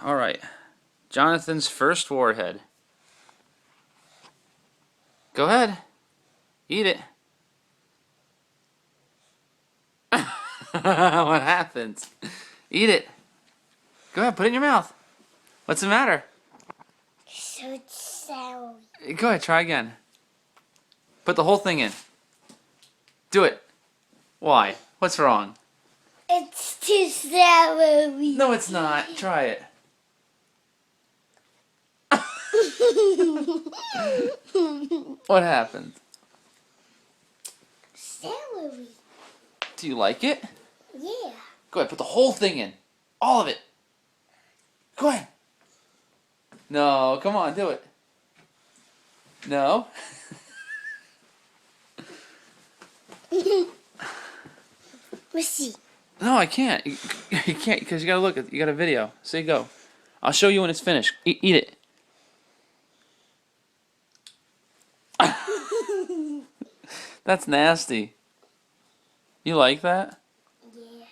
Alright. Jonathan's first warhead. Go ahead. Eat it. What happens? Eat it. Go ahead, put it in your mouth. What's the matter? So sour. Go ahead, try again. Put the whole thing in. Do it. Why? What's wrong? It's too sour. No, it's not. Try it. What happened? Sour. Do you like it? Yeah. Go ahead, put the whole thing in. All of it. Go ahead. No, come on, do it. No. Let's see. No, I can't. You can't because you gotta look at. You got a video. So you go. I'll show you when it's finished. Eat it. That's nasty. You like that? Yeah.